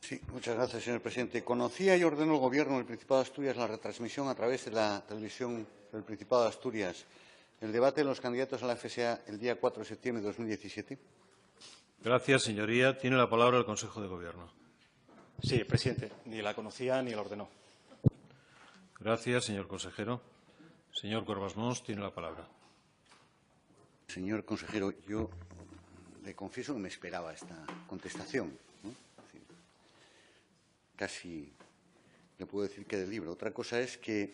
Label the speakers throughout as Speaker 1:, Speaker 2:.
Speaker 1: Sí, muchas gracias, señor presidente. Conocía y ordenó el Gobierno del Principado de Asturias la retransmisión a través de la televisión del Principado de Asturias del debate de los candidatos a la FSA el día 4 de septiembre de 2017.
Speaker 2: Gracias, señoría. Tiene la palabra el Consejo de Gobierno.
Speaker 3: Sí, presidente. Ni la conocía ni la ordenó.
Speaker 2: Gracias, señor consejero. Señor Cuervas Mons, tiene la palabra.
Speaker 1: Señor consejero, yo le confieso que me esperaba esta contestación, ¿no? Casi le puedo decir que del libro. Otra cosa es que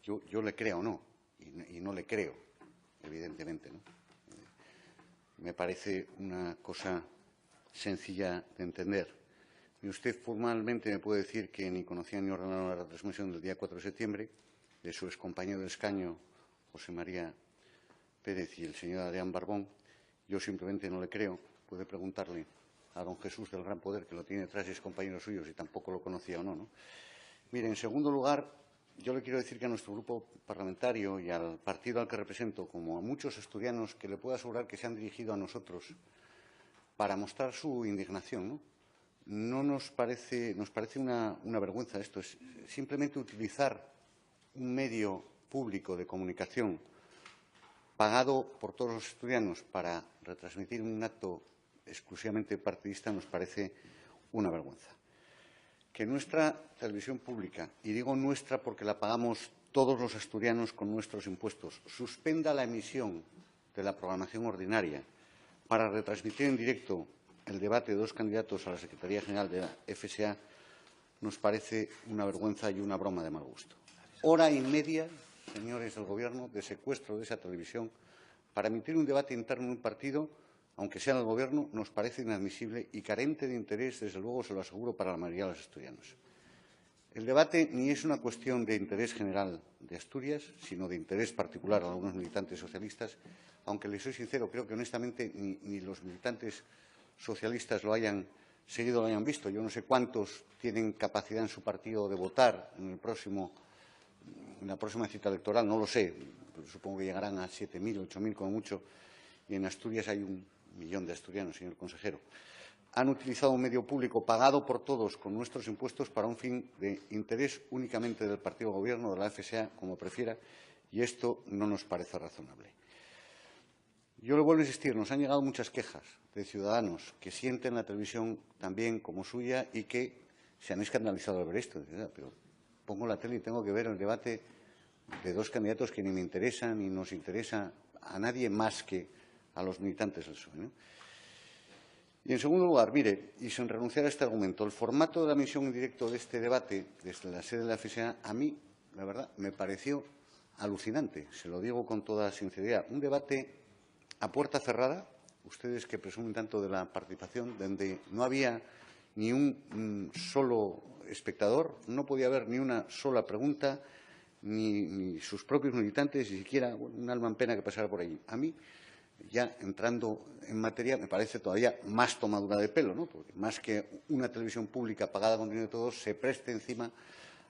Speaker 1: yo le creo o no, y no le creo, evidentemente, ¿no? Me parece una cosa sencilla de entender. Y usted formalmente me puede decir que ni conocía ni ordenaba la retransmisión del día 4 de septiembre de su excompañero de escaño, José María Pérez, y el señor Adrián Barbón. Yo simplemente no le creo. Puede preguntarle a don Jesús del Gran Poder, que lo tiene detrás y es compañero suyo, si tampoco lo conocía o no, ¿no? Mire, en segundo lugar, yo le quiero decir que a nuestro grupo parlamentario y al partido al que represento, como a muchos asturianos, que le puedo asegurar que se han dirigido a nosotros para mostrar su indignación, ¿no? Nos parece una vergüenza esto. Es simplemente utilizar un medio público de comunicación pagado por todos los asturianos para retransmitir un acto exclusivamente partidista nos parece una vergüenza. Que nuestra televisión pública, y digo nuestra porque la pagamos todos los asturianos con nuestros impuestos, suspenda la emisión de la programación ordinaria para retransmitir en directo el debate de dos candidatos a la Secretaría General de la FSA, nos parece una vergüenza y una broma de mal gusto. Hora y media, señores del Gobierno, de secuestro de esa televisión para emitir un debate interno en un partido, aunque sea en el Gobierno, nos parece inadmisible y carente de interés, desde luego, se lo aseguro, para la mayoría de los asturianos. El debate ni es una cuestión de interés general de Asturias, sino de interés particular a algunos militantes socialistas, aunque les soy sincero, creo que honestamente ni los militantes socialistas lo hayan seguido, lo hayan visto. Yo no sé cuántos tienen capacidad en su partido de votar en la próxima cita electoral, no lo sé, pero supongo que llegarán a 7.000, 8.000 como mucho, y en Asturias hay 1 millón de asturianos, señor consejero. Han utilizado un medio público pagado por todos con nuestros impuestos para un fin de interés únicamente del partido Gobierno, de la FSA, como prefiera, y esto no nos parece razonable. Yo le vuelvo a insistir, nos han llegado muchas quejas de ciudadanos que sienten la televisión también como suya y que se han escandalizado al ver esto. Pero pongo la tele y tengo que ver el debate de dos candidatos que ni me interesan ni nos interesa a nadie más que a los militantes del PSOE, ¿no? Y, en segundo lugar, mire, y sin renunciar a este argumento, el formato de la emisión en directo de este debate desde la sede de la FSA, a mí, la verdad, me pareció alucinante. Se lo digo con toda sinceridad. Un debate a puerta cerrada, ustedes que presumen tanto de la participación, donde no había ni un solo espectador, no podía haber ni una sola pregunta, ni sus propios militantes, ni siquiera un alma en pena que pasara por allí. A mí, ya entrando en materia, me parece todavía más tomadura de pelo, ¿no? Porque más que una televisión pública pagada con dinero de todos, se preste encima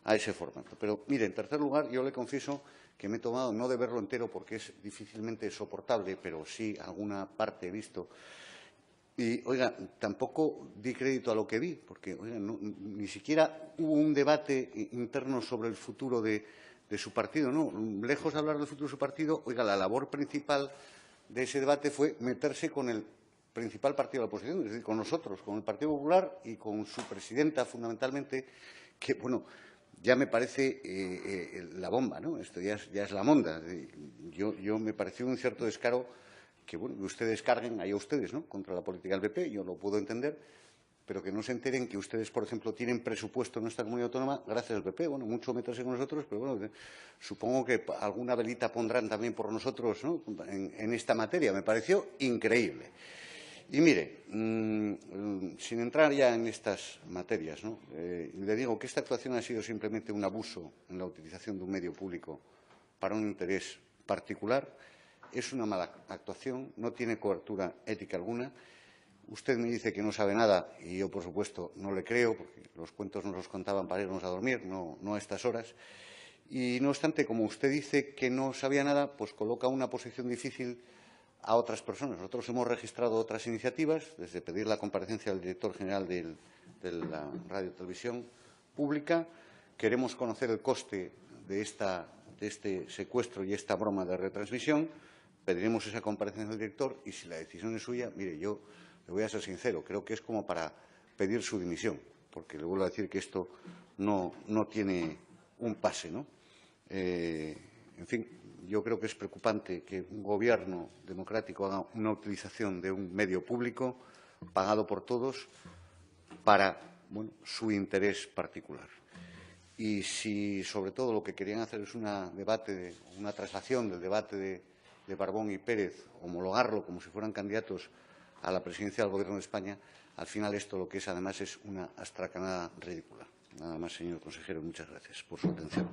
Speaker 1: a ese formato. Pero, mire, en tercer lugar, yo le confieso que me he tomado, no de verlo entero porque es difícilmente soportable, pero sí alguna parte he visto. Y, oiga, tampoco di crédito a lo que vi, porque, oiga, ni siquiera hubo un debate interno sobre el futuro de su partido, ¿no? Lejos de hablar del futuro de su partido, oiga, la labor principal de ese debate fue meterse con el principal partido de la oposición, es decir, con nosotros, con el Partido Popular y con su presidenta, fundamentalmente, que, bueno, ya me parece la bomba, ¿no? Esto ya es la monda. Yo me pareció un cierto descaro que, bueno, que ustedes carguen, allá ustedes, ¿no?, contra la política del PP, yo lo puedo entender, pero que no se enteren que ustedes, por ejemplo, tienen presupuesto en nuestra comunidad autónoma gracias al PP. Bueno, mucho meterse con nosotros, pero bueno, supongo que alguna velita pondrán también por nosotros, ¿no?, en esta materia. Me pareció increíble. Y mire, sin entrar ya en estas materias, ¿no?, le digo que esta actuación ha sido simplemente un abuso en la utilización de un medio público para un interés particular. Es una mala actuación, no tiene cobertura ética alguna. Usted me dice que no sabe nada y yo, por supuesto, no le creo, porque los cuentos nos los contaban para irnos a dormir, no a estas horas. Y, no obstante, como usted dice que no sabía nada, pues coloca una posición difícil a otras personas. Nosotros hemos registrado otras iniciativas, desde pedir la comparecencia del director general de la Radio y Televisión Pública. Queremos conocer el coste de este secuestro y esta broma de retransmisión. Pediremos esa comparecencia del director y, si la decisión es suya, mire, yo le voy a ser sincero, creo que es como para pedir su dimisión, porque le vuelvo a decir que esto no tiene un pase, ¿no? En fin, yo creo que es preocupante que un gobierno democrático haga una utilización de un medio público pagado por todos para su interés particular. Y si, sobre todo, lo que querían hacer es una traslación del debate de Barbón y Pérez, homologarlo como si fueran candidatos a la presidencia del Gobierno de España, al final esto lo que es, además, es una astracanada ridícula. Nada más, señor consejero. Muchas gracias por su atención.